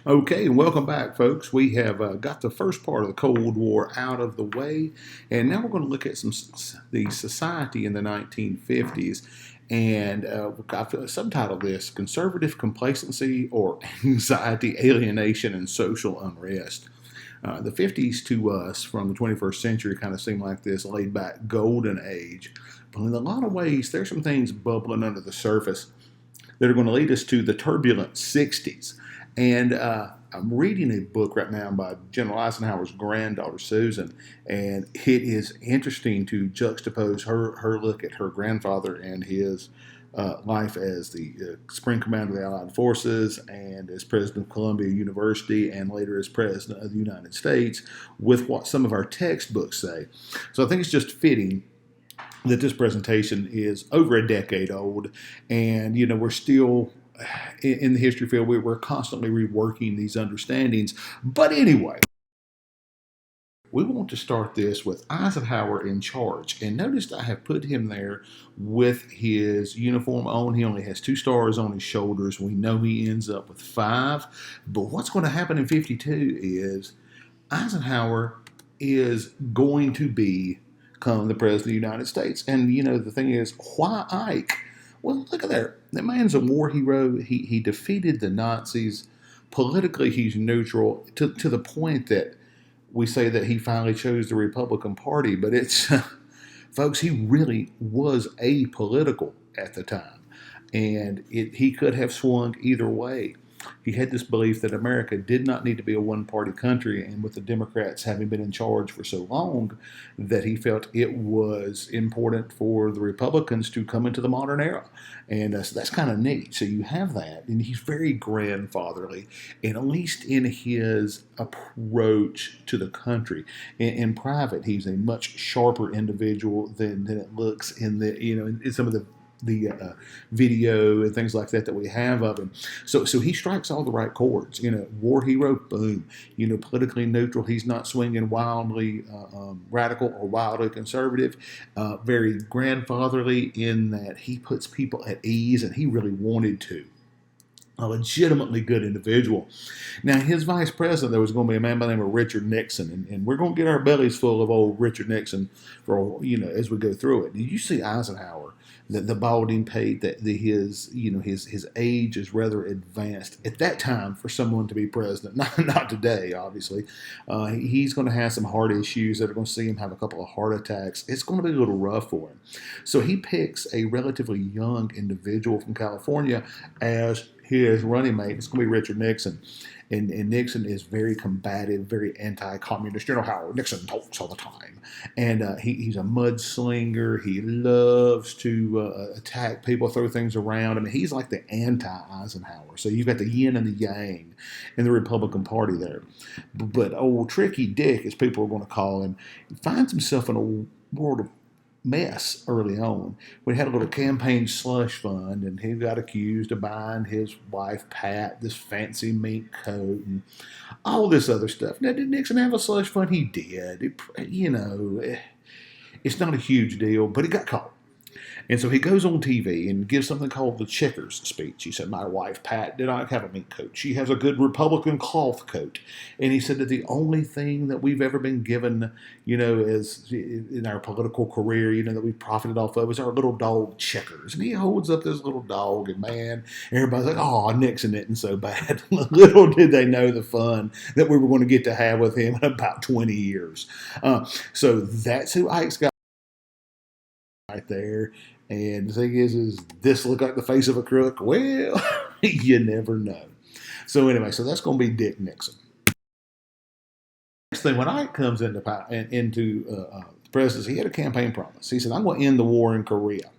Okay, and welcome back, folks. We have got the first part of the Cold War out of the way, and now we're going to look at the society in the 1950s. And I've subtitled this Conservative Complacency or Anxiety, Alienation, and Social Unrest. The 50s to us from the 21st century kind of seem like this laid back golden age. But in a lot of ways, there's some things bubbling under the surface that are going to lead us to the turbulent 60s. And I'm reading a book right now by General Eisenhower's granddaughter, Susan, and it is interesting to juxtapose her look at her grandfather and his life as the Supreme Commander of the Allied Forces and as President of Columbia University and later as President of the United States with what some of our textbooks say. So I think it's just fitting that this presentation is over a decade old, and we're still in the history field. We're constantly reworking these understandings. But anyway, we want to start this with Eisenhower in charge. And notice I have put him there with his uniform on. He only has 2 stars on his shoulders. We know he ends up with 5. But what's going to happen in 52 is Eisenhower is going to become the president of the United States. And, the thing is, why Ike? Well, look at there. That man's a war hero. He defeated the Nazis. Politically, he's neutral to the point that we say that he finally chose the Republican Party. But it's, folks, he really was apolitical at the time. And he could have swung either way. He had this belief that America did not need to be a one-party country, and with the Democrats having been in charge for so long, that he felt it was important for the Republicans to come into the modern era. And so that's kind of neat. So you have that, and he's very grandfatherly, and at least in his approach to the country. In private, he's a much sharper individual than it looks in in some of the video and things like that we have of him. So he strikes all the right chords. War hero, boom. Politically neutral. He's not swinging wildly radical or wildly conservative. Very grandfatherly in that he puts people at ease, and he really wanted to. A legitimately good individual. Now, his vice president, there was going to be a man by the name of Richard Nixon, and we're going to get our bellies full of old Richard Nixon for as we go through it. Did you see Eisenhower? The balding pate, that his age is rather advanced at that time for someone to be president. Not today, obviously. He's going to have some heart issues that are going to see him have a couple of heart attacks. It's going to be a little rough for him. So he picks a relatively young individual from California as his running mate. It's going to be Richard Nixon. And Nixon is very combative, very anti-communist. You know how Nixon talks all the time. And he's a mudslinger. He loves to attack people, throw things around. I mean, he's like the anti-Eisenhower. So you've got the yin and the yang in the Republican Party there. But old Tricky Dick, as people are going to call him, finds himself in a world of mess early on. We had a little campaign slush fund, and he got accused of buying his wife Pat this fancy mink coat and all this other stuff. Now, did Nixon have a slush fund? He did. It's not a huge deal, but he got caught. And so he goes on TV and gives something called the Checkers speech. He said, "My wife, Pat, did not have a mink coat. She has a good Republican cloth coat." And he said that the only thing that we've ever been given, as in our political career, that we profited off of is our little dog Checkers. And he holds up this little dog, and man, everybody's like, "Oh, Nixon isn't so bad." Little did they know the fun that we were going to get to have with him in about 20 years. So that's who Ike's got right there. And the thing is this look like the face of a crook? Well, you never know. So anyway, so that's going to be Dick Nixon. Next thing, when Ike comes into the presidency, he had a campaign promise. He said, "I'm going to end the war in Korea."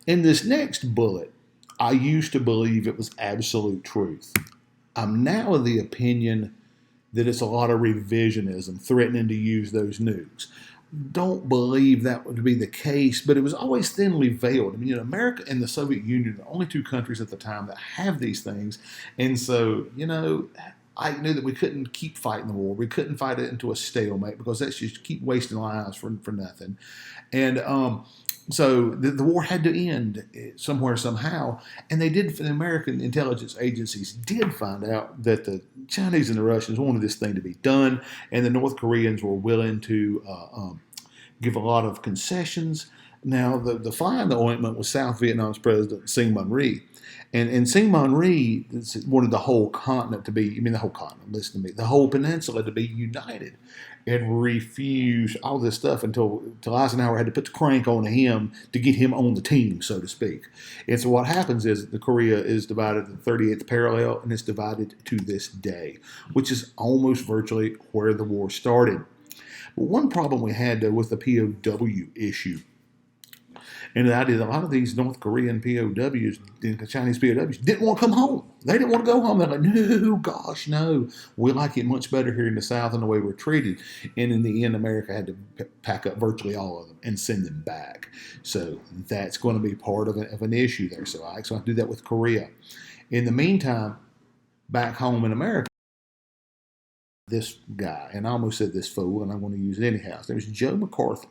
In this next bullet, I used to believe it was absolute truth. I'm now of the opinion that it's a lot of revisionism, threatening to use those nukes. Don't believe that would be the case, but it was always thinly veiled. I mean, America and the Soviet Union are the only 2 countries at the time that have these things. And so, I knew that we couldn't keep fighting the war. We couldn't fight it into a stalemate because that's just keep wasting lives for nothing. And So the war had to end somewhere, somehow. And they did, the American intelligence agencies did find out that the Chinese and the Russians wanted this thing to be done, and the North Koreans were willing to give a lot of concessions. Now, the fly in the ointment was South Vietnam's president, Syngman Rhee. And Syngman Rhee wanted the whole continent to be, I mean, the whole continent, listen to me, the whole peninsula to be united, and refused all this stuff until Eisenhower had to put the crank on him to get him on the team, so to speak. And so what happens is the Korea is divided to the 38th parallel, and it's divided to this day, which is almost virtually where the war started. But one problem we had, though, was the POW issue. And that is, a lot of these North Korean POWs, the Chinese POWs, didn't want to come home. They didn't want to go home. They're like, no, gosh, no. We like it much better here in the South and the way we're treated. And in the end, America had to pack up virtually all of them and send them back. So that's going to be part of an issue there. So I have to do that with Korea. In the meantime, back home in America, this guy, and I almost said this fool, and I'm going to use it anyhow. His name was Joe McCarthy.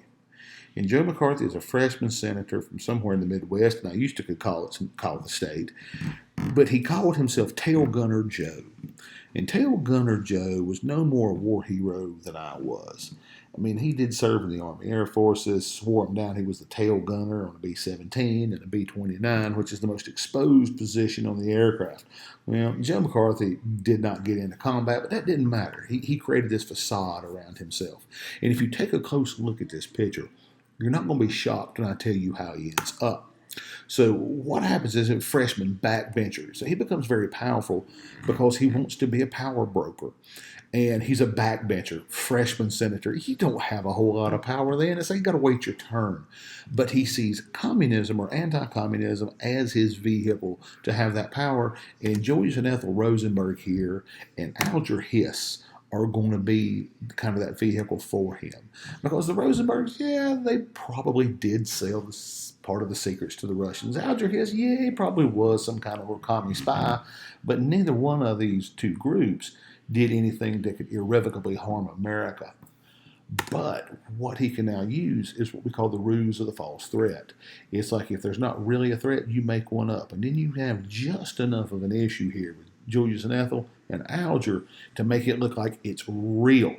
And Joe McCarthy is a freshman senator from somewhere in the Midwest, and I used to call the state. But he called himself Tail Gunner Joe. And Tail Gunner Joe was no more a war hero than I was. I mean, he did serve in the Army Air Forces, swore him down. He was the tail gunner on a B-17 and a B-29, which is the most exposed position on the aircraft. Well, Joe McCarthy did not get into combat, but that didn't matter. He created this facade around himself. And if you take a close look at this picture, you're not going to be shocked when I tell you how he ends up. So what happens is a freshman backbencher. So he becomes very powerful because he wants to be a power broker. And he's a backbencher, freshman senator. You don't have a whole lot of power then. It's like you got to wait your turn. But he sees communism or anti-communism as his vehicle to have that power. And Julius and Ethel Rosenberg here and Alger Hiss are going to be kind of that vehicle for him. Because the Rosenbergs, yeah, they probably did sell this part of the secrets to the Russians. Alger Hiss, yeah, he probably was some kind of a commie spy, but neither one of these two groups did anything that could irrevocably harm America. But what he can now use is what we call the ruse of the false threat. It's like if there's not really a threat, you make one up. And then you have just enough of an issue here with Julius and Ethel and Alger to make it look like it's real.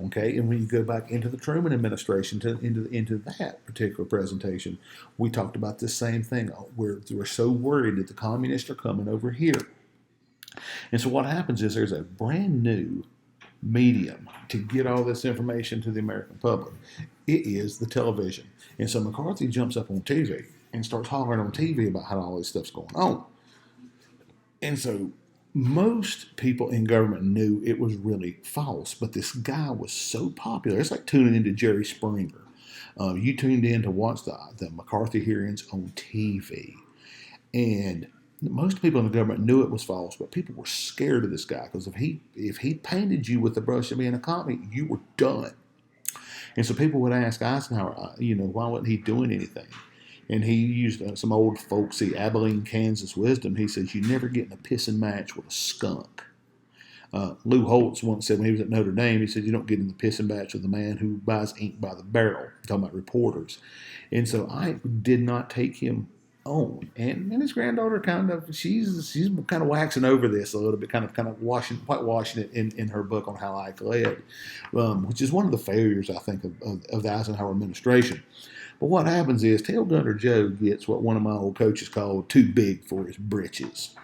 Okay, and when you go back into the Truman administration, into that particular presentation, we talked about the same thing. We're so worried that the communists are coming over here. And so what happens is there's a brand new medium to get all this information to the American public. It is the television. And so McCarthy jumps up on TV and starts hollering on TV about how all this stuff's going on. And so most people in government knew it was really false, but this guy was so popular. It's like tuning into Jerry Springer. You tuned in to watch the McCarthy hearings on TV. And most people in the government knew it was false, but people were scared of this guy because if he painted you with the brush of being a commie, you were done. And so people would ask Eisenhower, why wasn't he doing anything? And he used some old folksy Abilene, Kansas wisdom. He says, you never get in a pissing match with a skunk. Lou Holtz once said when he was at Notre Dame, he said, you don't get in the pissing match with a man who buys ink by the barrel, talking about reporters. And so I did not take him on. And his granddaughter she's kind of waxing over this a little bit, kind of whitewashing it in her book on how Ike led, which is one of the failures, I think, of the Eisenhower administration. But what happens is Tail Gunner Joe gets what one of my old coaches called too big for his britches.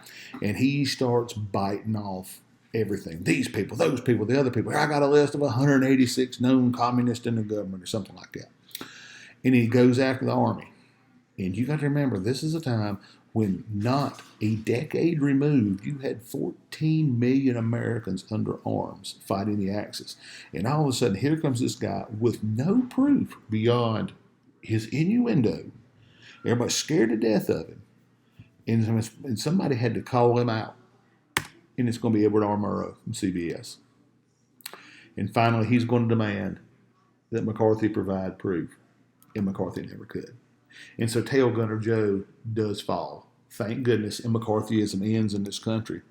And he starts biting off everything. These people, those people, the other people. I got a list of 186 known communists in the government or something like that. And he goes after the Army. And you got to remember, this is a time when not a decade removed, you had 14 million Americans under arms fighting the Axis. And all of a sudden, here comes this guy with no proof beyond his innuendo. Everybody's scared to death of him. And somebody had to call him out. And it's going to be Edward R. Murrow from CBS. And finally, he's going to demand that McCarthy provide proof. And McCarthy never could. And so Tail Gunner Joe does fall. Thank goodness. And McCarthyism ends in this country.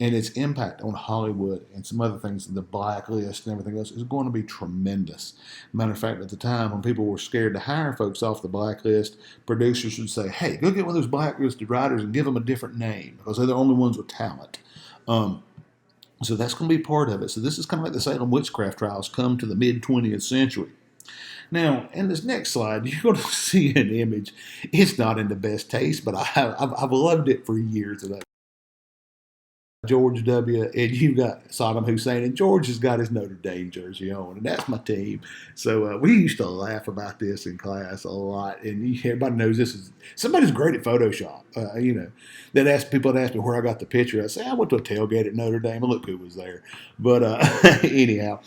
And its impact on Hollywood and some other things, the blacklist and everything else, is going to be tremendous. Matter of fact, at the time when people were scared to hire folks off the blacklist, producers would say, "Hey, go get one of those blacklisted writers and give them a different name because they're the only ones with talent." Um, so that's going to be part of it. So this is kind of like the Salem witchcraft trials come to the mid 20th century. Now, in this next slide, you're going to see an image. It's not in the best taste, but I've loved it for years. George W. and you got Saddam Hussein, and George has got his Notre Dame jersey on, and that's my team. So we used to laugh about this in class a lot, and everybody knows this is somebody's great at Photoshop. That ask people that ask me where I got the picture. I say I went to a tailgate at Notre Dame, and look who was there. But anyhow,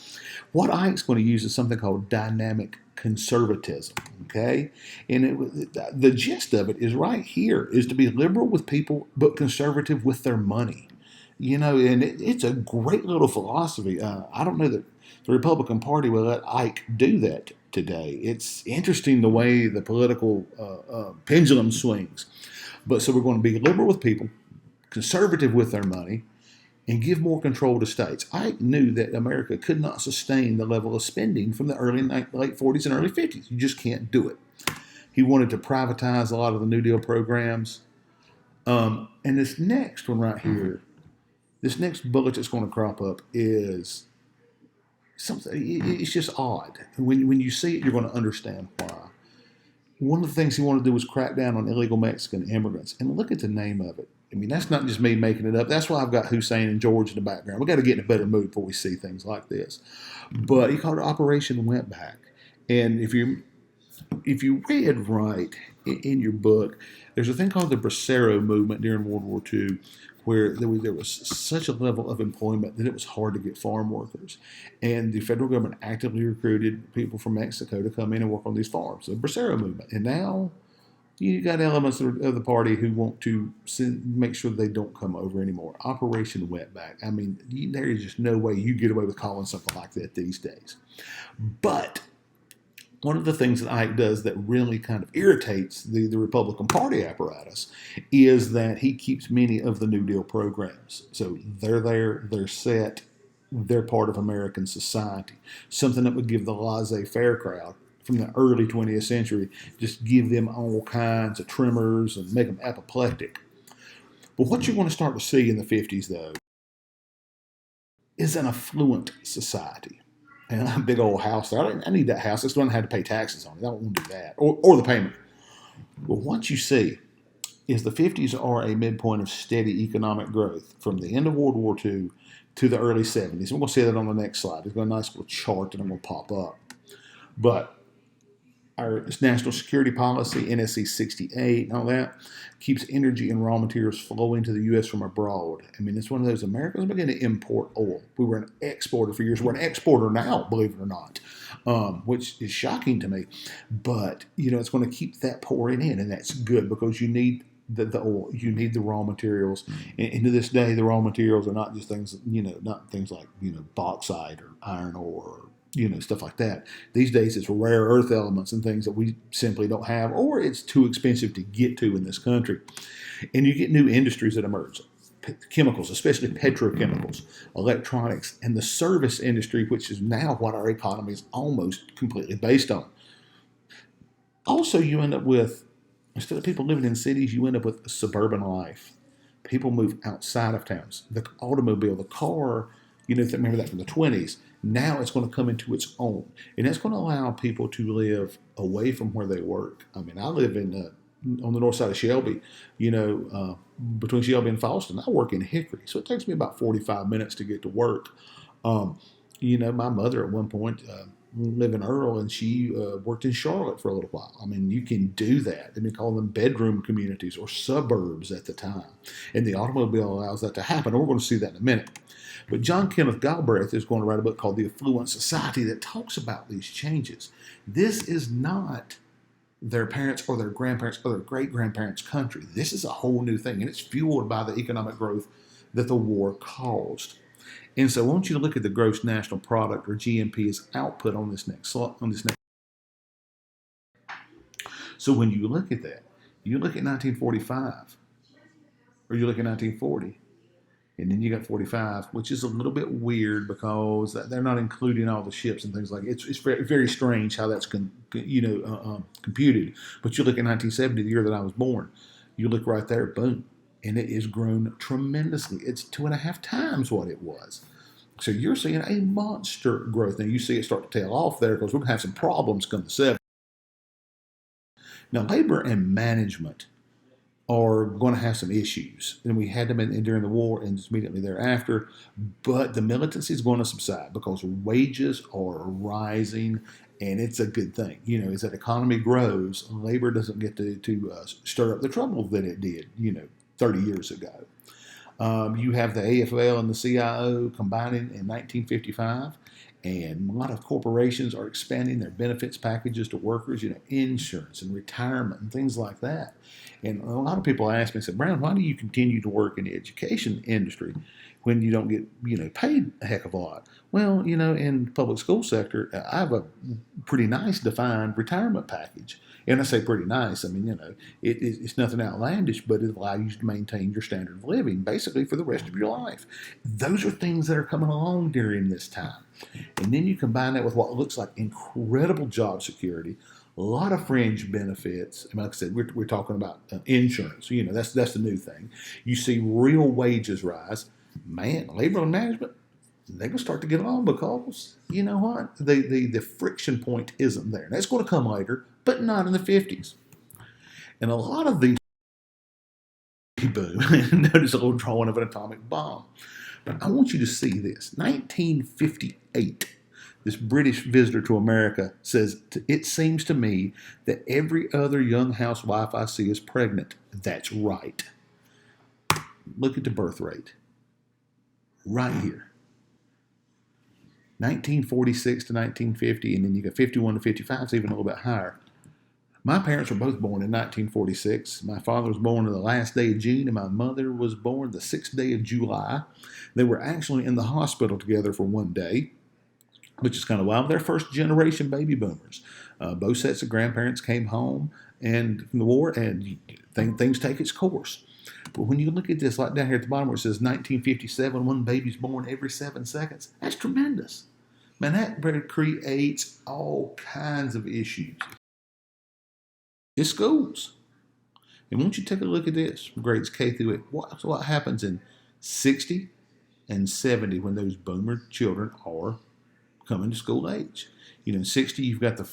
what Ike's going to use is something called dynamic conservatism. Okay, and the gist of it is right here: is to be liberal with people, but conservative with their money. And it's a great little philosophy. I don't know that the Republican Party will let Ike do that today. It's interesting the way the political pendulum swings. But so we're going to be liberal with people, conservative with their money, and give more control to states. Ike knew that America could not sustain the level of spending from the late 40s and early 50s. You just can't do it. He wanted to privatize a lot of the New Deal programs. And this next one right here, this next bullet that's going to crop up is something. It's just odd. When you see it, you're going to understand why. One of the things he wanted to do was crack down on illegal Mexican immigrants. And look at the name of it. I mean, that's not just me making it up. That's why I've got Hussein and George in the background. We've got to get in a better mood before we see things like this. But he called it Operation Wentback. And if you read right in your book, there's a thing called the Bracero movement during World War II, where there was such a level of employment that it was hard to get farm workers. And the federal government actively recruited people from Mexico to come in and work on these farms, the Bracero movement. And now you got elements of the party who want to make sure they don't come over anymore. Operation Wetback. I mean, there is just no way you get away with calling something like that these days. But one of the things that Ike does that really kind of irritates the Republican Party apparatus is that he keeps many of the New Deal programs. So they're there, they're set, they're part of American society. Something that would give the laissez-faire crowd from the early 20th century, just give them all kinds of tremors and make them apoplectic. But what you're going to start to see in the 50s, though, is an affluent society. And a big old house there. I need that house. This one I had to pay taxes on it. I don't want to do that. Or the payment. But what you see is the 50s are a midpoint of steady economic growth from the end of World War II to the early 70s. We're going to see that on the next slide. It's got a nice little chart that I'm going to pop up. But our national security policy, NSC 68 and all that, keeps energy and raw materials flowing to the U.S. from abroad. I mean, it's one of those, Americans begin to import oil. We were an exporter for years. We're an exporter now, believe it or not, which is shocking to me. But, it's going to keep that pouring in, and that's good because you need the oil. You need the raw materials. And to this day, the raw materials are not just things, not things like, bauxite or iron ore, stuff like that. These days, it's rare earth elements and things that we simply don't have, or it's too expensive to get to in this country. And you get new industries that emerge. Chemicals, especially petrochemicals, electronics, and the service industry, which is now what our economy is almost completely based on. Also, you end up with, instead of people living in cities, you end up with a suburban life. People move outside of towns. The automobile, the car, remember that from the 20s. Now it's going to come into its own, and that's going to allow people to live away from where they work. I mean, I live on the north side of Shelby, between Shelby and Falston. I work in Hickory, so it takes me about 45 minutes to get to work. My mother at one point lived in Earl, and she worked in Charlotte for a little while. I mean, you can do that. We call them bedroom communities or suburbs at the time, and the automobile allows that to happen. And we're going to see that in a minute. But John Kenneth Galbraith is going to write a book called The Affluent Society that talks about these changes. This is not their parents or their grandparents or their great-grandparents' country. This is a whole new thing, and it's fueled by the economic growth that the war caused. And so I want you to look at the gross national product, or GNP, as output on this next slide. So when you look at that, you look at 1945, or you look at 1940, And then you got 45, which is a little bit weird because they're not including all the ships and things like it. It's very, very strange how that's computed. But you look at 1970, the year that I was born, you look right there, boom, and it has grown tremendously. It's 2.5 times what it was. So you're seeing a monster growth. Now you see it start to tail off there because we're going to have some problems come the 70s. Now labor and management are going to have some issues. And we had them during the war and just immediately thereafter. But the militancy is going to subside because wages are rising, and it's a good thing. As that economy grows, labor doesn't get to stir up the trouble that it did, 30 years ago. You have the AFL and the CIO combining in 1955, and a lot of corporations are expanding their benefits packages to workers, insurance and retirement and things like that. And a lot of people ask me, say, Brown, why do you continue to work in the education industry when you don't get, paid a heck of a lot? Well, in the public school sector, I have a pretty nice defined retirement package. And I say pretty nice. I mean, it's nothing outlandish, but it allows you to maintain your standard of living basically for the rest of your life. Those are things that are coming along during this time. And then you combine that with what looks like incredible job security, a lot of fringe benefits. And like I said, we're talking about insurance. That's the new thing. You see real wages rise. Man, labor and management, they're going to start to get along because, you know what? The friction point isn't there. That's going to come later, but not in the 50s. And a lot of these boom. Notice a little drawing of an atomic bomb. But I want you to see this. 1958, this British visitor to America says, it seems to me that every other young housewife I see is pregnant. That's right. Look at the birth rate. Right here. 1946 to 1950, and then you got 51 to 55, it's even a little bit higher. My parents were both born in 1946. My father was born on the last day of June, and my mother was born the 6th day of July. They were actually in the hospital together for one day, which is kind of wild. They're first generation baby boomers. Both sets of grandparents came home and from the war, and things take its course. But when you look at this, like down here at the bottom where it says 1957, one baby's born every 7 seconds, that's tremendous. Man, that creates all kinds of issues. It's schools. And won't you take a look at this, grades K through 8. What happens in 60 and 70 when those boomer children are coming to school age? In 60, you've got the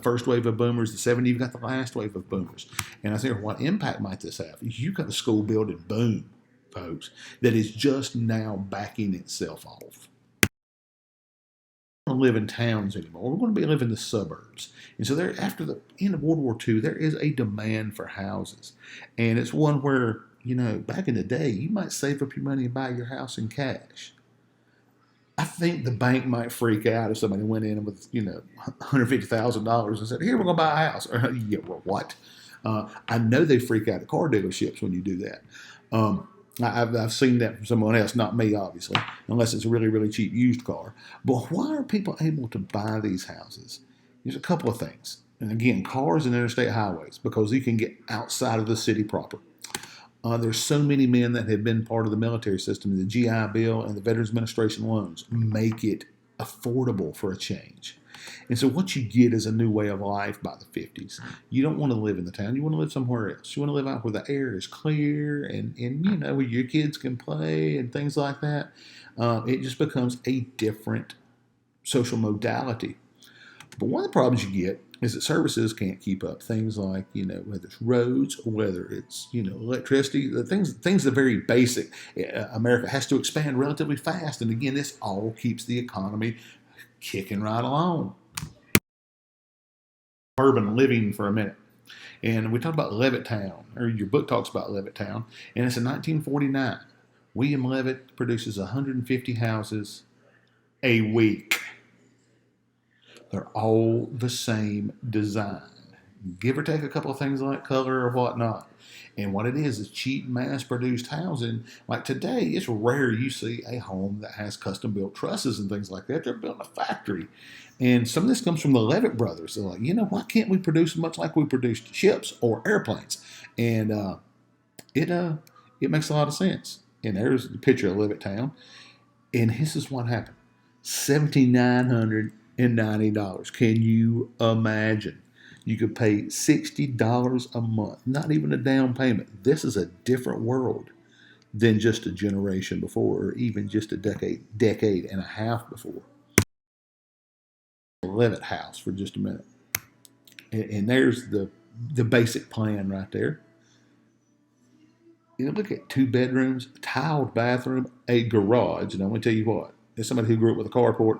first wave of boomers. The 70, you've got the last wave of boomers. And I say, what impact might this have? You've got a school building boom, folks, that is just now backing itself off. Live in towns anymore. We're going to be living in the suburbs. And so there, after the end of World War II, there is a demand for houses. And it's one where, back in the day, you might save up your money and buy your house in cash. I think the bank might freak out if somebody went in with, $150,000 and said, here, we're going to buy a house. Yeah, well, what? I know they freak out at car dealerships when you do that. I've seen that from someone else, not me, obviously, unless it's a really, really cheap used car. But why are people able to buy these houses? There's a couple of things. And again, cars and interstate highways, because you can get outside of the city proper. There's so many men that have been part of the military system. The GI Bill and the Veterans Administration loans make it affordable for a change. And so what you get is a new way of life by the 50s. You don't want to live in the town. You want to live somewhere else. You want to live out where the air is clear and where your kids can play and things like that. It just becomes a different social modality. But one of the problems you get is that services can't keep up. Things like, whether it's roads or whether it's, electricity, the things that are very basic. America has to expand relatively fast. And again, this all keeps the economy kicking right along. Urban living for a minute. And we talked about Levittown, or your book talks about Levittown, and it's in 1949. William Levitt produces 150 houses a week. They're all the same design. Give or take a couple of things like color or whatnot. And what it is cheap mass-produced housing. Like today, it's rare you see a home that has custom-built trusses and things like that. They're built in a factory. And some of this comes from the Levitt brothers. They're like, why can't we produce much like we produced ships or airplanes? And it makes a lot of sense. And there's the picture of Levittown. And this is what happened. $7,990. Can you imagine? You could pay $60 a month, not even a down payment. This is a different world than just a generation before, or even just a decade and a half before. Levitt house for just a minute. And there's the basic plan right there. Look at 2 bedrooms, tiled bathroom, a garage. And I'm going to tell you what, as somebody who grew up with a carport,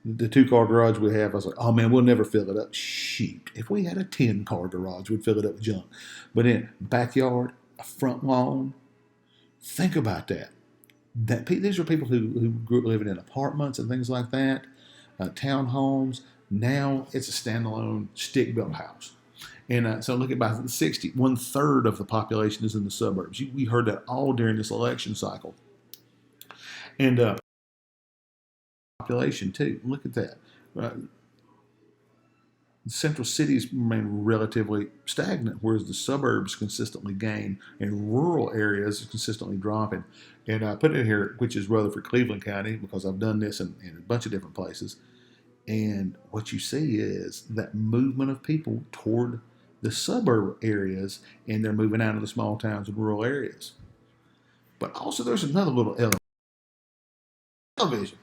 the 2-car garage we have, I was like, oh man, we'll never fill it up. Shoot, if we had a 10-car garage, we'd fill it up with junk. But in backyard, a front lawn, think about that. These are people who grew up living in apartments and things like that, townhomes. Now it's a standalone stick-built house. And so look at by 60, 1/3 of the population is in the suburbs. We heard that all during this election cycle. And population too. Look at that. Central cities remain relatively stagnant, whereas the suburbs consistently gain and rural areas are consistently dropping. And I put it here, which is Rutherford, Cleveland County, because I've done this in a bunch of different places. And what you see is that movement of people toward the suburb areas, and they're moving out of the small towns and rural areas. But also there's another little element. Television.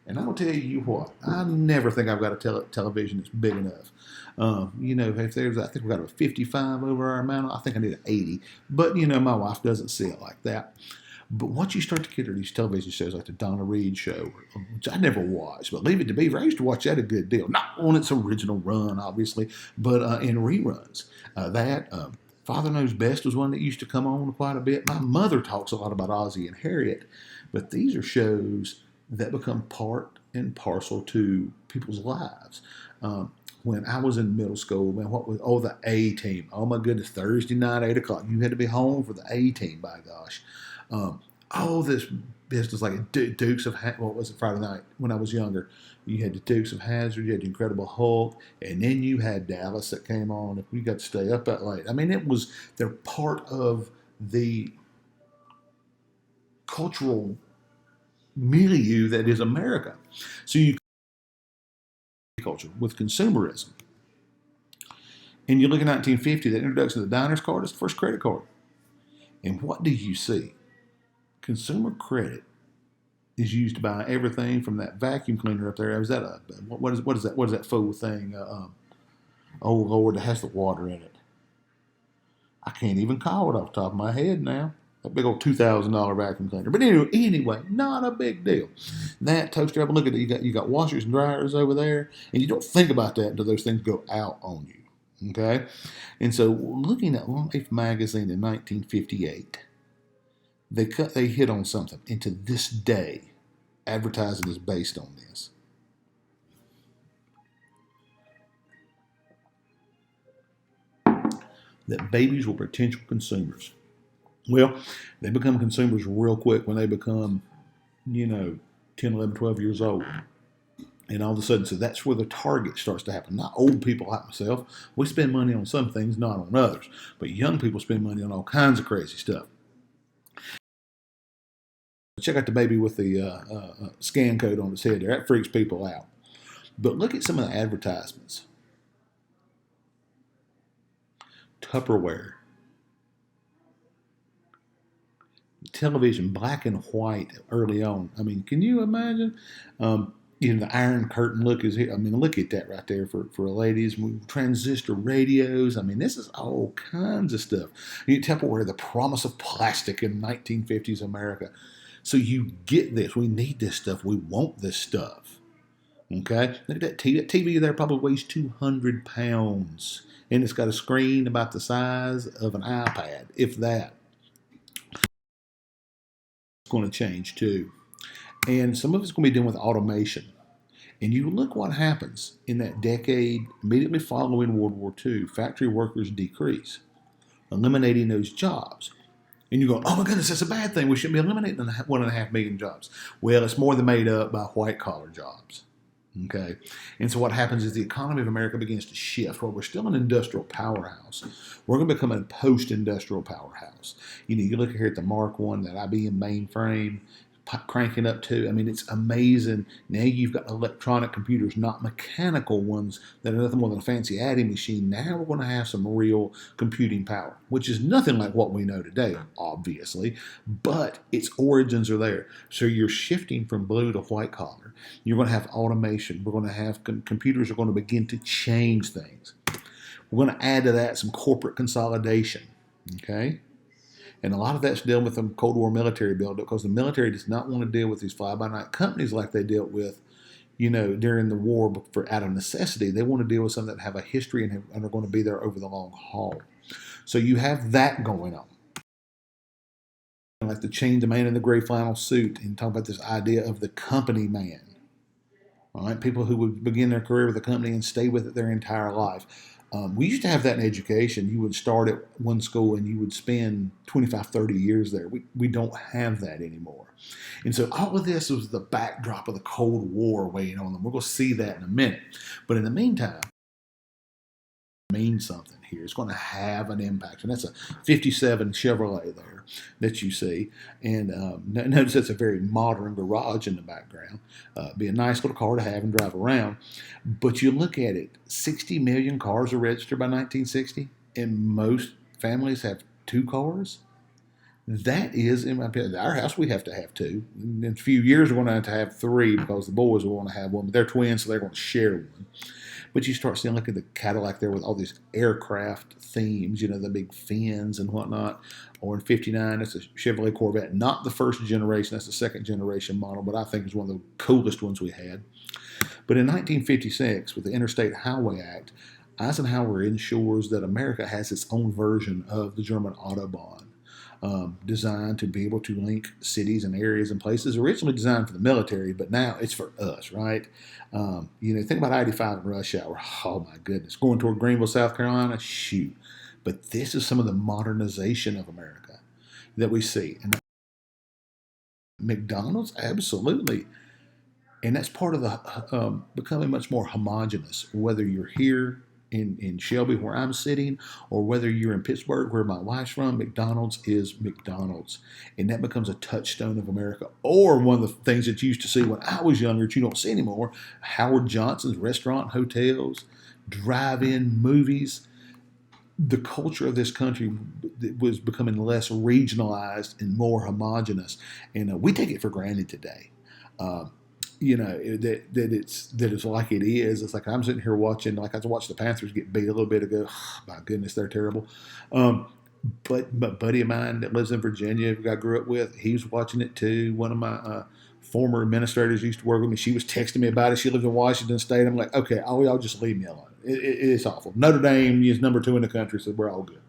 And I'm going to tell you what, I never think I've got a television that's big enough. If I think we've got a 55 over our mantle. I think I need an 80. But, my wife doesn't see it like that. But once you start to get to these television shows like the Donna Reed show, which I never watched, but Leave It to Beaver, I used to watch that a good deal. Not on its original run, obviously, but in reruns. Father Knows Best was one that used to come on quite a bit. My mother talks a lot about Ozzie and Harriet, but these are shows that become part and parcel to people's lives. When I was in middle school, man, the A-Team. Oh my goodness, Thursday night, 8 o'clock. You had to be home for the A-Team, by gosh. All this business like Dukes of what was it, Friday night when I was younger. You had the Dukes of Hazzard, you had the Incredible Hulk, and then you had Dallas that came on. If we got to stay up that late, I mean, they're part of the cultural milieu that is America. So you culture with consumerism. And you look at 1950, that introduction of the diner's card is the first credit card. And what do you see? Consumer credit is used to buy everything from that vacuum cleaner up there. Is that what is that? What is that full thing? Oh Lord, that has the water in it. I can't even call it off the top of my head now. That big old $2,000 vacuum cleaner. But anyway, not a big deal. That toaster oven, look at it. You got washers and dryers over there, and you don't think about that until those things go out on you. Okay, and so looking at Life magazine in 1958. They hit on something, and to this day, advertising is based on this. That babies were potential consumers. Well, they become consumers real quick when they become, 10, 11, 12 years old. And all of a sudden, so that's where the target starts to happen. Not old people like myself. We spend money on some things, not on others. But young people spend money on all kinds of crazy stuff. Check out the baby with the scan code on its head there. That freaks people out. But look at some of the advertisements. Tupperware. Television, black and white early on. I mean, can you imagine? The Iron Curtain look is here. I mean, look at that right there for ladies. Transistor radios. I mean, this is all kinds of stuff. Tupperware, the promise of plastic in 1950s America. So you get this. We need this stuff. We want this stuff. Okay? Look at that TV. That TV there probably weighs 200 pounds. And it's got a screen about the size of an iPad, if that. It's going to change too. And some of it's going to be done with automation. And you look what happens in that decade immediately following World War II. Factory workers decrease, eliminating those jobs. And you go, oh my goodness, that's a bad thing. We shouldn't be eliminating 1.5 million jobs. Well, it's more than made up by white-collar jobs. Okay. And so what happens is the economy of America begins to shift. Well, we're still an industrial powerhouse. We're going to become a post-industrial powerhouse. You look here at the Mark One, that IBM mainframe, cranking up to. I mean, it's amazing. Now you've got electronic computers, not mechanical ones that are nothing more than a fancy adding machine. Now we're going to have some real computing power, which is nothing like what we know today, obviously, but its origins are there. So you're shifting from blue to white collar. You're going to have automation. We're going to have computers are going to begin to change things. We're going to add to that some corporate consolidation. Okay. And a lot of that's dealing with the Cold War military buildup because the military does not want to deal with these fly-by-night companies like they dealt with, during the war for out of necessity. They want to deal with something that have a history and are going to be there over the long haul. So you have that going on. Like the man in the gray flannel suit, and talk about this idea of the company man. All right, people who would begin their career with a company and stay with it their entire life. We used to have that in education. You would start at one school and you would spend 25, 30 years there. We don't have that anymore. And so all of this was the backdrop of the Cold War weighing on them. We're going to see that in a minute. But in the meantime, it means something here. It's going to have an impact. And that's a 57 Chevrolet there that you see. And notice that's a very modern garage in the background. Be a nice little car to have and drive around. But you look at it, 60 million cars are registered by 1960, and most families have two cars. That is, in my opinion, our house, we have to have two. In a few years, we're going to have three because the boys will want to have one, but they're twins, so they're going to share one. But you start seeing, look at the Cadillac there with all these aircraft themes, the big fins and whatnot. Or in 59, it's a Chevrolet Corvette. Not the first generation, that's the second generation model, but I think it's one of the coolest ones we had. But in 1956, with the Interstate Highway Act, Eisenhower ensures that America has its own version of the German Autobahn. Designed to be able to link cities and areas and places. Originally designed for the military, but now it's for us, right? Think about I-85 in rush hour. Oh my goodness, going toward Greenville, South Carolina, shoot. But this is some of the modernization of America that we see. And McDonald's, absolutely. And that's part of the becoming much more homogenous, whether you're here in Shelby, where I'm sitting, or whether you're in Pittsburgh, where my wife's from. McDonald's is McDonald's. And that becomes a touchstone of America. Or one of the things that you used to see when I was younger that you don't see anymore, Howard Johnson's restaurant, hotels, drive-in movies. The culture of this country was becoming less regionalized and more homogenous. And we take it for granted today. That it's like it is. It's like I'm sitting here watching, like I watched the Panthers get beat a little bit ago. My goodness, they're terrible. But a buddy of mine that lives in Virginia, who I grew up with, he was watching it too. One of my former administrators used to work with me. She was texting me about it. She lived in Washington State. I'm like, okay, y'all just leave me alone. It's awful. Notre Dame is number 2 in the country, so we're all good.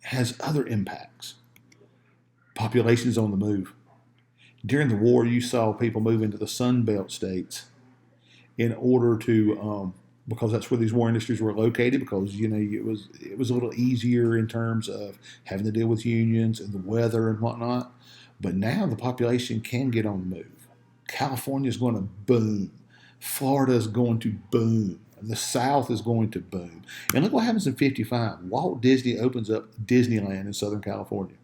Has other impacts. Population's on the move. During the war, you saw people move into the Sun Belt states in order to, because that's where these war industries were located. Because it was a little easier in terms of having to deal with unions and the weather and whatnot. But now the population can get on the move. California is going to boom. Florida is going to boom. The South is going to boom. And look what happens in 55. Walt Disney opens up Disneyland in Southern California,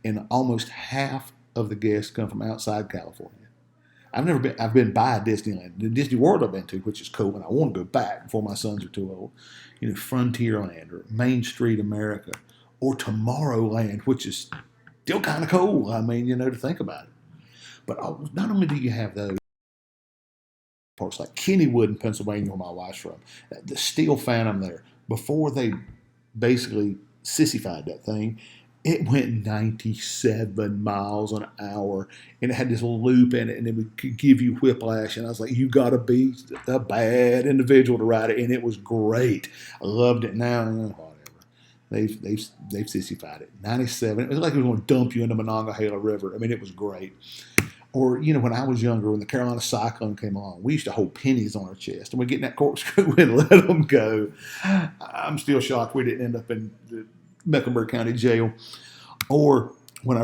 and almost half of the guests come from outside California. I've been by Disneyland. The Disney World I've been to, which is cool, and I want to go back before my sons are too old. Frontierland or Main Street America or Tomorrowland, which is still kind of cool. I mean, to think about it. But not only do you have those parts like Kennywood in Pennsylvania, where my wife's from, the Steel Phantom there, before they basically sissified that thing, it went 97 miles an hour, and it had this loop in it, and it would give you whiplash. And I was like, you got to be a bad individual to ride it, and it was great. I loved it. Now, whatever. They've sissified it. 97. It was like it was going to dump you into Monongahela River. I mean, it was great. Or, when I was younger, when the Carolina Cyclone came along, we used to hold pennies on our chest, and we'd get in that corkscrew and let them go. I'm still shocked we didn't end up in the Mecklenburg County Jail. Or when I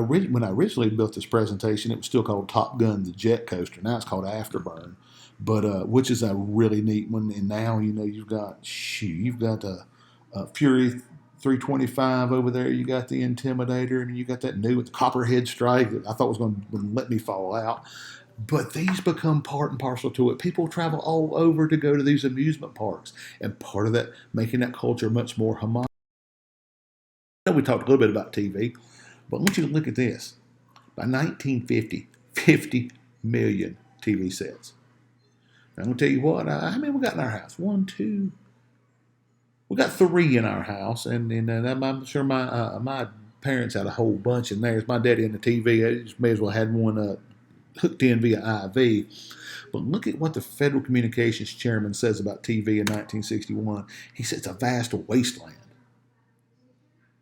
originally built this presentation, it was still called Top Gun, the jet coaster. Now it's called Afterburn, but which is a really neat one. And now you've got a Fury 325 over there. You got the Intimidator, and you got that new with the Copperhead Strike that I thought was going to let me fall out. But these become part and parcel to it. People travel all over to go to these amusement parks, and part of that making that culture much more homogenous. We talked a little bit about TV, but I want you to look at this. By 1950, 50 million TV sets. I'm going to tell you what, how many we got in our house? One, two. We got three in our house, and I'm sure my parents had a whole bunch in theirs. My daddy and the TV, I just may as well had one hooked in via IV. But look at what the Federal Communications Chairman says about TV in 1961. He says it's a vast wasteland.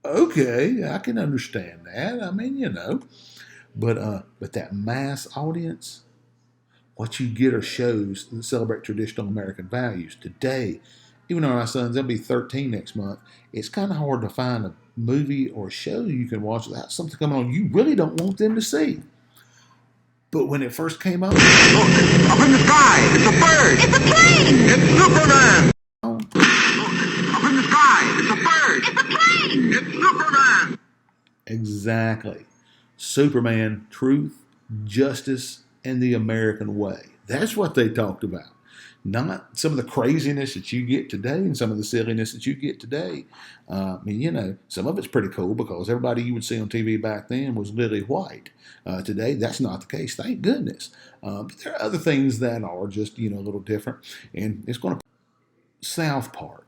Okay, I can understand that. I mean, but that mass audience, what you get are shows that celebrate traditional American values. Today, even though our sons, they'll be 13 next month, it's kind of hard to find a movie or show you can watch without something coming on you really don't want them to see. But when it first came out, look, up in the sky, it's a bird. It's a plane. It's Superman. Look, up in the sky, it's a bird. It's a plane. It's Superman. exactly. Superman, truth, justice, and the American way. That's what they talked about. Not some of the craziness that you get today and some of the silliness that you get today. Some of it's pretty cool because everybody you would see on TV back then was lily white. Today, that's not the case, thank goodness. But there are other things that are just, a little different. And it's going to South Park.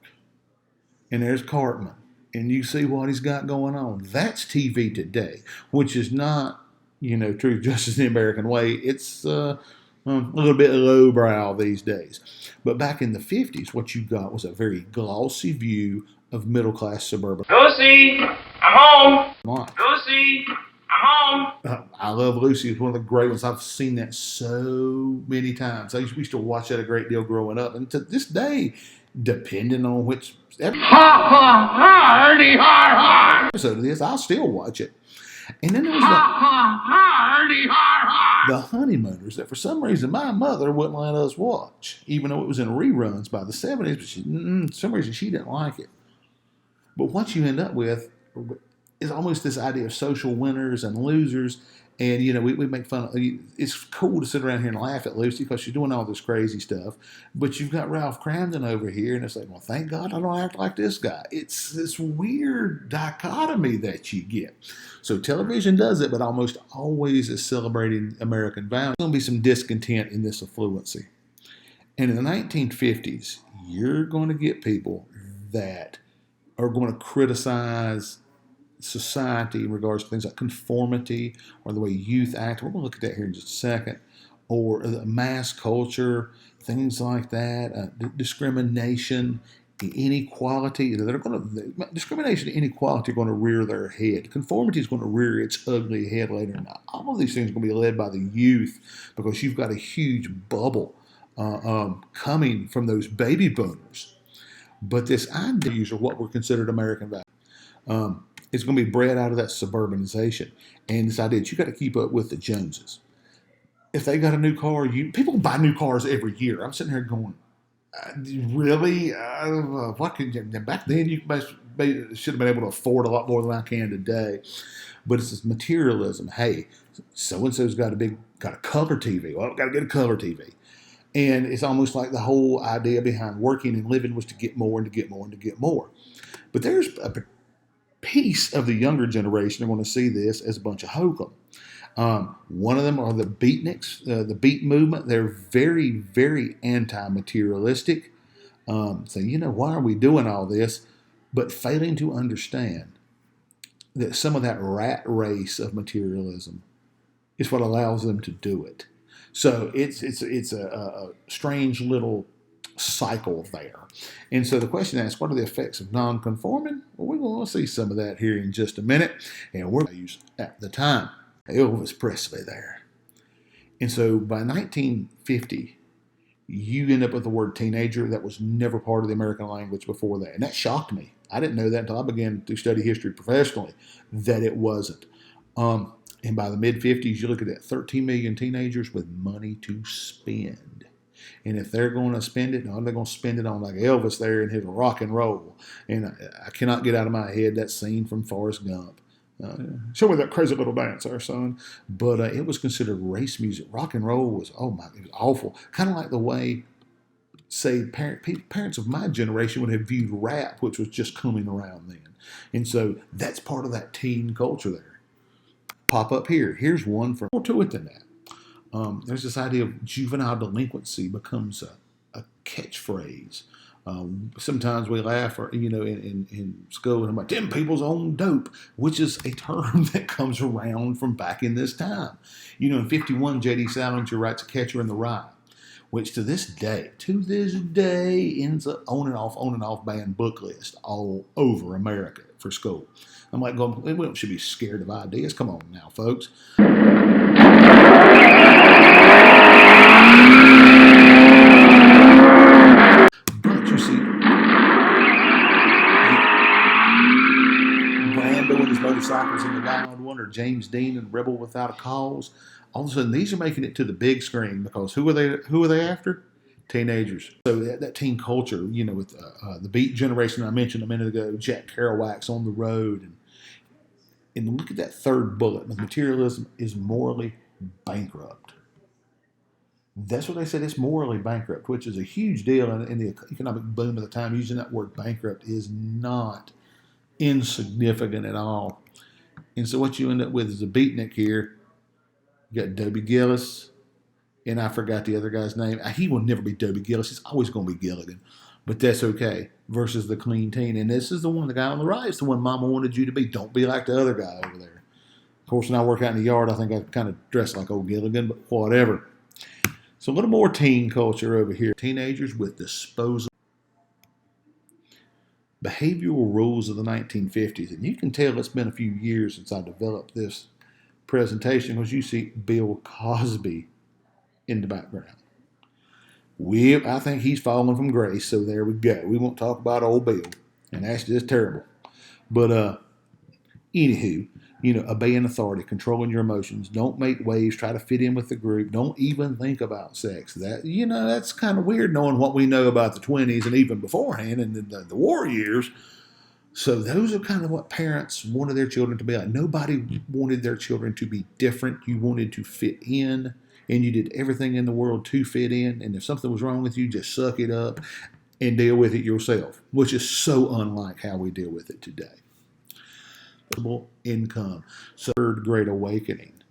And there's Cartman. And you see what he's got going on. That's TV today, which is not, truth, justice, and the American way. It's a little bit lowbrow these days. But back in the 50s, what you got was a very glossy view of middle-class suburban Lucy, I'm home. life. Lucy, I'm home. I Love Lucy is one of the great ones. I've seen that so many times. We used to watch that a great deal growing up. And to this day, depending on which Hardy, har, har. episode of this, I'll still watch it. And then there was Hardy, har, har. the Honeymooners that for some reason my mother wouldn't let us watch, even though it was in reruns by the 70s, but for some reason she didn't like it. But what you end up with is almost this idea of social winners and losers. And, we make fun of it's cool to sit around here and laugh at Lucy because she's doing all this crazy stuff. But you've got Ralph Cramden over here, and it's like, well, thank God I don't act like this guy. It's this weird dichotomy that you get. So television does it, but almost always is celebrating American values. There's going to be some discontent in this affluency. And in the 1950s, you're going to get people that are going to criticize society in regards to things like conformity or the way youth act. We're going to look at that here in just a second. Or mass culture, things like that, discrimination, inequality. Discrimination and inequality are going to rear their head. Conformity is going to rear its ugly head later. Now, all of these things are going to be led by the youth because you've got a huge bubble coming from those baby boomers. But this idea are what were considered American values. It's going to be bred out of that suburbanization. And this idea that you got to keep up with the Joneses. If they got a new car, people buy new cars every year. I'm sitting here going, really? What could you, back then you should have been able to afford a lot more than I can today. But it's this materialism. Hey, so-and-so's got a color TV. Well, I've got to get a color TV. And it's almost like the whole idea behind working and living was to get more and to get more and to get more. But there's a piece of the younger generation are going to see this as a bunch of hokum. One of them are the beatniks, the beat movement. They're very, very anti-materialistic. Why are we doing all this? But failing to understand that some of that rat race of materialism is what allows them to do it. So it's a strange little cycle there. And so the question asks, what are the effects of non-conforming? Well, we're going to see some of that here in just a minute. And we're going to use at the time Elvis Presley there. And so by 1950, you end up with the word teenager that was never part of the American language before that. And that shocked me. I didn't know that until I began to study history professionally, that it wasn't. And by the mid 50s, you look at that 13 million teenagers with money to spend. And if they're going to spend it, no, they're going to spend it on like Elvis there and his rock and roll. And I cannot get out of my head that scene from Forrest Gump. Show me that crazy little dance there, son. But it was considered race music. Rock and roll was, oh my, it was awful. Kind of like the way, say, parents of my generation would have viewed rap, which was just coming around then. And so that's part of that teen culture there. Pop up here. Here's one for more to it than that. There's this idea of juvenile delinquency becomes a catchphrase. Sometimes we laugh, or in school, about 10 people's on dope, which is a term that comes around from back in this time. In 51, J.D. Salinger writes A Catcher in the Rye, which to this day, ends up on and off banned book list all over America for school. I'm like going, we should be scared of ideas. Come on now, folks. But you see, Brando and his motorcycles in The Wild One, or James Dean and Rebel Without a Cause. All of a sudden, these are making it to the big screen because who are they after? Teenagers. So that teen culture, with the Beat Generation I mentioned a minute ago, Jack Kerouac's On the Road, and look at that third bullet. Materialism is morally bankrupt. That's what they said. It's morally bankrupt, which is a huge deal in the economic boom of the time. Using that word bankrupt is not insignificant at all. And so what you end up with is a beatnik here. You got Dobie Gillis, and I forgot the other guy's name. He will never be Dobie Gillis. He's always going to be Gilligan. But that's okay. Versus the clean teen. And this is the guy on the right. It's the one Mama wanted you to be. Don't be like the other guy over there. Of course, when I work out in the yard, I think I kind of dress like old Gilligan, but whatever. So a little more teen culture over here. Teenagers with disposable behavioral rules of the 1950s. And you can tell it's been a few years since I developed this presentation because you see Bill Cosby in the background. I think he's fallen from grace, so there we go. We won't talk about old Bill, and that's just terrible. But anywho, obeying authority, controlling your emotions, don't make waves, try to fit in with the group, don't even think about sex. That's kind of weird knowing what we know about the 20s and even beforehand and the war years. So those are kind of what parents wanted their children to be like. Nobody wanted their children to be different. You wanted to fit in, and you did everything in the world to fit in. And if something was wrong with you, just suck it up and deal with it yourself, which is so unlike how we deal with it today. Income, so third great awakening.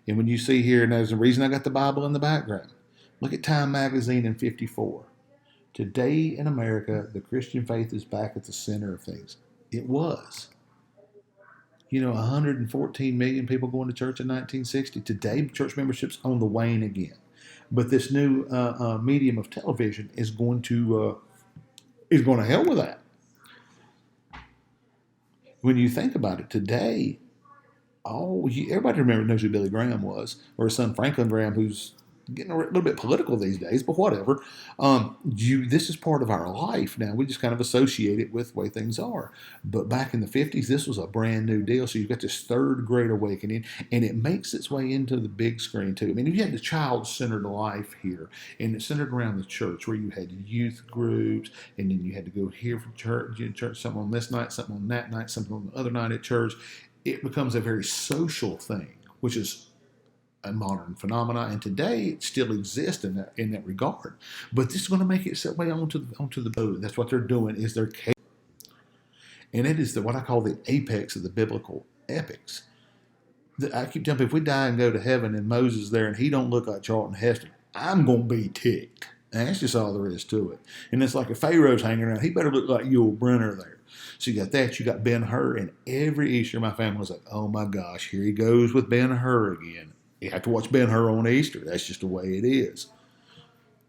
And when you see here, and there's a reason I got the Bible in the background. Look at Time magazine in 54. Today in America, the Christian faith is back at the center of things. It was. 114 million people going to church in 1960. Today, church membership's on the wane again. But this new medium of television is going to help with that. When you think about it, today, everybody knows who Billy Graham was, or his son Franklin Graham, who's getting a little bit political these days, but whatever. This is part of our life now. We just kind of associate it with the way things are. But back in the 50s, this was a brand new deal. So you've got this third great awakening, and it makes its way into the big screen too. I mean, you had the child-centered life here, and it centered around the church, where you had youth groups, and then you had to go here for church, something on this night, something on that night, something on the other night at church. It becomes a very social thing, which is a modern phenomenon, and today it still exists in that regard. But this is going to make its way onto the boat. That's what they're doing, is they're and it is what I call the apex of the biblical epics. I keep telling people, if we die and go to heaven and Moses there and he don't look like Charlton Heston, I'm going to be ticked. And that's just all there is to it. And it's like if Pharaoh's hanging around, he better look like Yul Brynner there. So you got that, you got Ben-Hur, and every Easter my family was like, oh my gosh, here he goes with Ben-Hur again. You have to watch Ben-Hur on Easter. That's just the way it is.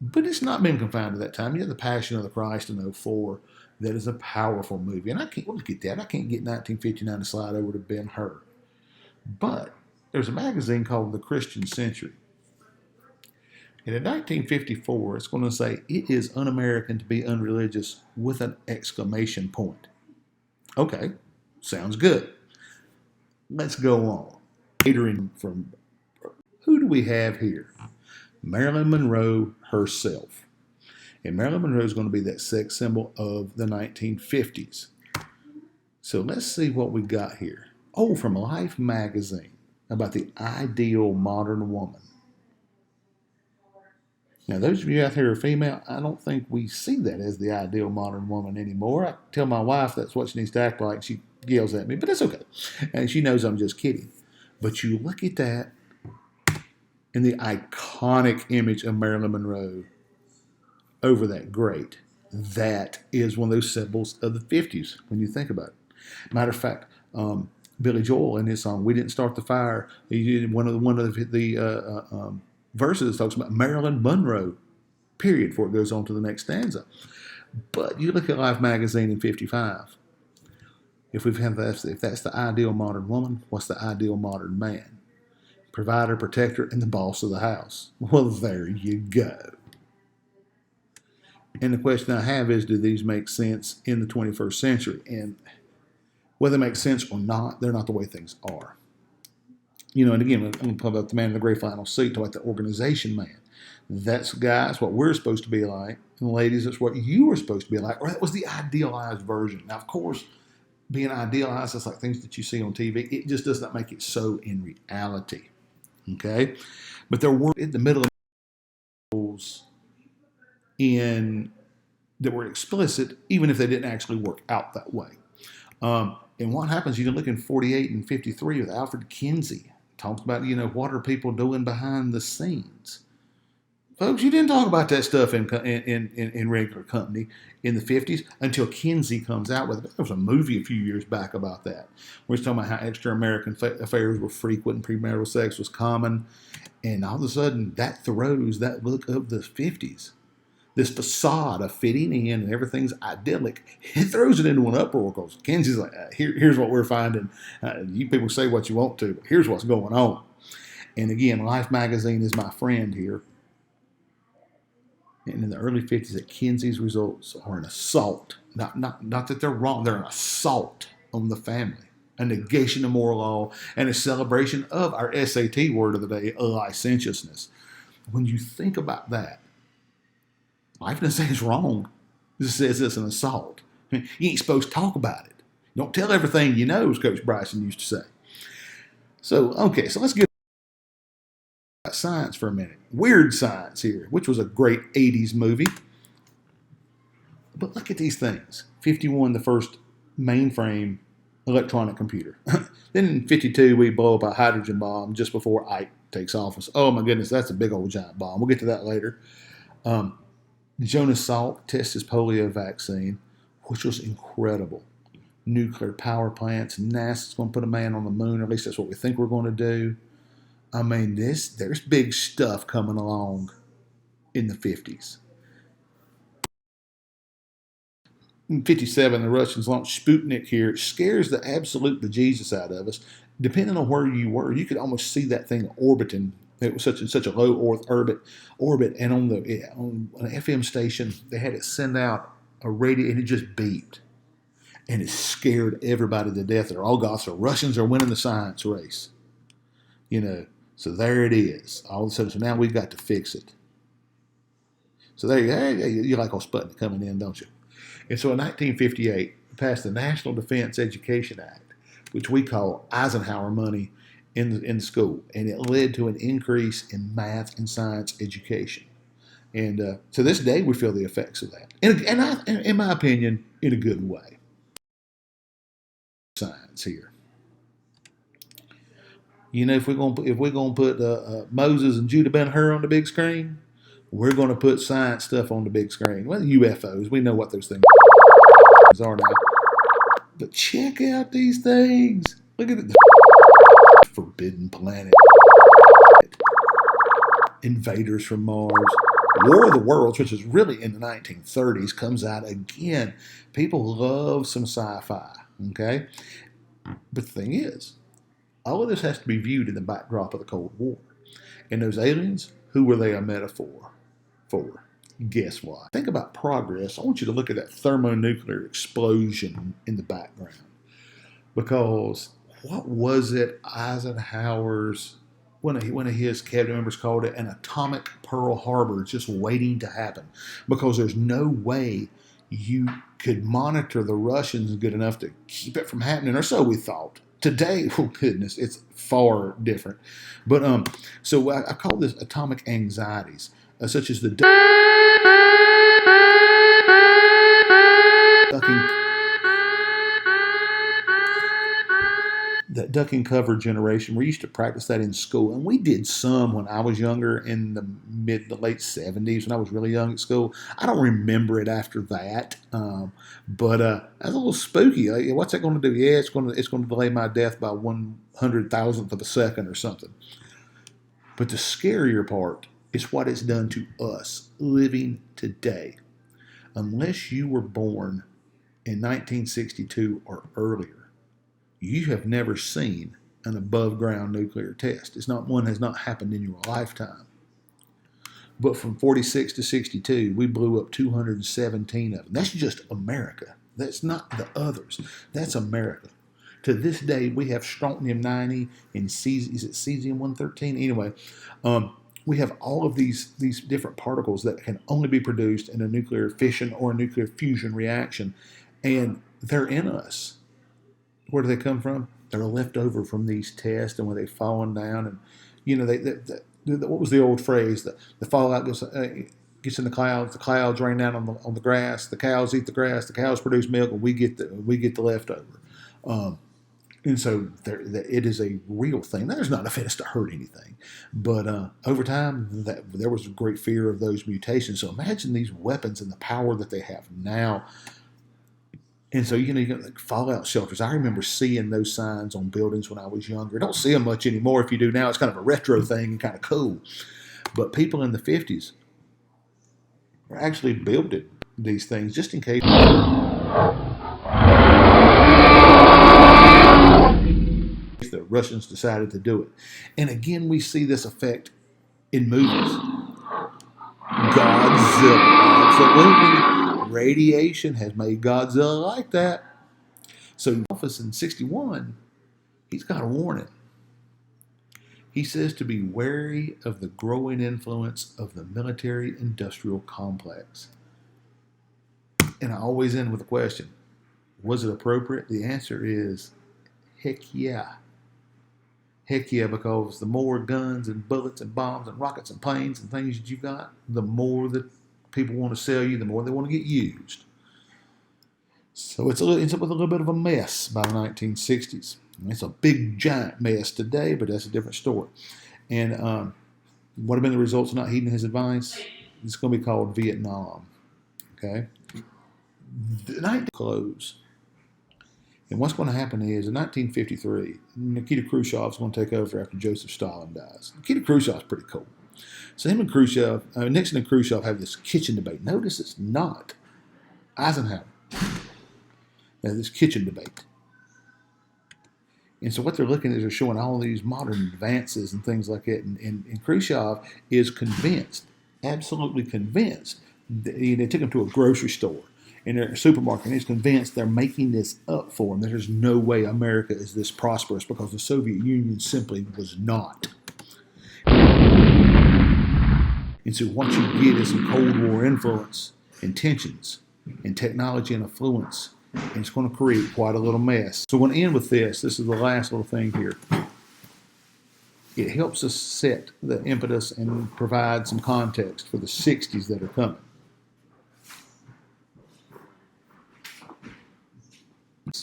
But it's not been confined to that time. You have The Passion of the Christ in 04. That is a powerful movie. And I can't look at that. I can't get 1959 to slide over to Ben-Hur. But there's a magazine called The Christian Century. And in 1954, it's going to say, it is un-American to be unreligious with an exclamation point. Okay, sounds good. Let's go on. catering from who do we have here? Marilyn Monroe herself. And Marilyn Monroe is going to be that sex symbol of the 1950s. So let's see what we got here. Oh, from Life magazine about the ideal modern woman. Now, those of you out there who are female, I don't think we see that as the ideal modern woman anymore. I tell my wife that's what she needs to act like. She yells at me, but it's okay. And she knows I'm just kidding. But you look at that and the iconic image of Marilyn Monroe over that grate. That is one of those symbols of the 50s when you think about it. Matter of fact, Billy Joel in his song "We Didn't Start the Fire," he did one of the verses talks about Marilyn Monroe. Period. Before it goes on to the next stanza. But you look at Life magazine in '55. If that's the ideal modern woman, what's the ideal modern man? Provider, protector, and the boss of the house. Well, there you go. And the question I have is, do these make sense in the 21st century? And whether they make sense or not, they're not the way things are. You know, and again, I'm going to talk about the man in the gray flannel suit, talk about the organization man. That's, guys, what we're supposed to be like. And ladies, that's what you were supposed to be like. Or that was the idealized version. Now, of course, being idealized, that's like things that you see on TV. It just does not make it so in reality. Okay? But there were in the middle of those in that were explicit, even if they didn't actually work out that way. And what happens, you can look in 48 and 53 with Alfred Kinsey. Talks about, you know, what are people doing behind the scenes? Folks, you didn't talk about that stuff in regular company in the 50s until Kinsey comes out with it. There was a movie a few years back about that. We're talking about how extra-American affairs were frequent and premarital sex was common. And all of a sudden, that throws that look of the 50s. This facade of fitting in and everything's idyllic, it throws it into an uproar because Kinsey's like, here's what we're finding. You people say what you want to, but here's what's going on. And again, Life magazine is my friend here. And in the early 50s, that Kinsey's results are an assault. Not that they're wrong, they're an assault on the family, a negation of moral law, and a celebration of our SAT word of the day, licentiousness. When you think about that, Life doesn't say it's wrong. It says it's an assault. You ain't supposed to talk about it. Don't tell everything you know, as Coach Bryson used to say. So let's get about science for a minute. Weird Science here, which was a great 80s movie. But look at these things. 51, the first mainframe electronic computer. Then in 52, we blow up a hydrogen bomb just before Ike takes office. Oh my goodness, that's a big old giant bomb. We'll get to that later. Jonas Salk tests his polio vaccine, which was incredible. Nuclear power plants. NASA's going to put a man on the moon, or at least that's what we think we're going to do. I mean, there's big stuff coming along in the 50s. In 57, the Russians launched Sputnik here. It scares the absolute bejesus out of us. Depending on where you were, you could almost see that thing orbiting. It was such a low Earth orbit, and on an FM station, they had it send out a radio, and it just beeped, and it scared everybody to death. They're all gossip. The Russians are winning the science race, you know. So there it is. All of a sudden, so now we've got to fix it. So there you go. You like old Sputnik coming in, don't you? And so in 1958, passed the National Defense Education Act, which we call Eisenhower money in school, and it led to an increase in math and science education. And to this day, we feel the effects of that. And in my opinion, in a good way. Science here. You know, if we're gonna put Moses and Judah Ben Hur on the big screen, we're gonna put science stuff on the big screen. Well, UFOs, we know what those things are now. But check out these things. Look at the forbidden planet, invaders from Mars, War of the Worlds, which is really in the 1930s, comes out again. People love some sci-fi, okay? But the thing is, all of this has to be viewed in the backdrop of the Cold War. And those aliens, who were they a metaphor for? Guess what? Think about progress. I want you to look at that thermonuclear explosion in the background. Because what was it Eisenhower's, one of his cabinet members called it an atomic Pearl Harbor just waiting to happen, because there's no way you could monitor the Russians good enough to keep it from happening, or so we thought. Today, oh goodness, it's far different. But so I call this atomic anxieties, such as the duck and cover generation. We used to practice that in school, and we did some when I was younger in the mid to late 70s when I was really young at school. I don't remember it after that, but that's a little spooky. Like, what's that going to do? Yeah, it's going to delay my death by 100,000th of a second or something. But the scarier part is what it's done to us living today. Unless you were born in 1962 or earlier, you have never seen an above-ground nuclear test. One has not happened in your lifetime. But from 46 to 62, we blew up 217 of them. That's just America. That's not the others. That's America. To this day, we have strontium-90 and cesium-113. Anyway, we have all of these different particles that can only be produced in a nuclear fission or a nuclear fusion reaction, and they're in us. Where do they come from? They're left over from these tests, and when they've fallen down, and what was the old phrase? The fallout gets in the clouds rain down on the grass. The cows eat the grass. The cows produce milk, and we get the leftover. And so it is a real thing. There's not enough in us to hurt anything, but over time, there was a great fear of those mutations. So imagine these weapons and the power that they have now. And so, you got like fallout shelters. I remember seeing those signs on buildings when I was younger. I don't see them much anymore. If you do now, it's kind of a retro thing and kind of cool. But people in the 50s were actually building these things just in case the Russians decided to do it. And again, we see this effect in movies. Godzilla, absolutely. Radiation has made Godzilla like that. So in office in 61, he's got a warning. He says to be wary of the growing influence of the military-industrial complex. And I always end with a question. Was it appropriate? The answer is, heck yeah. Heck yeah, because the more guns and bullets and bombs and rockets and planes and things that you got, the more that people want to sell you, the more they want to get used. So it's up with a little bit of a mess by the 1960s. It's a big, giant mess today, but that's a different story. And what have been the results of not heeding his advice? It's going to be called Vietnam. Okay? The night close. And what's going to happen is, in 1953, Nikita Khrushchev is going to take over after Joseph Stalin dies. Nikita Khrushchev is pretty cool. So him and Nixon and Khrushchev have this kitchen debate. Notice it's not Eisenhower. This kitchen debate. And so what they're looking at is they're showing all these modern advances and things like that. And Khrushchev is convinced, absolutely convinced. They took him to a grocery store in a supermarket, and he's convinced they're making this up for him. There's no way America is this prosperous because the Soviet Union simply was not. And so what you get is some Cold War influence and tensions and technology and affluence. And it's going to create quite a little mess. So we're going to end with this. This is the last little thing here. It helps us set the impetus and provide some context for the 60s that are coming.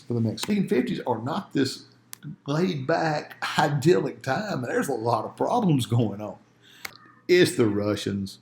For the next 1950s are not this laid back, idyllic time. There's a lot of problems going on. It's the Russians.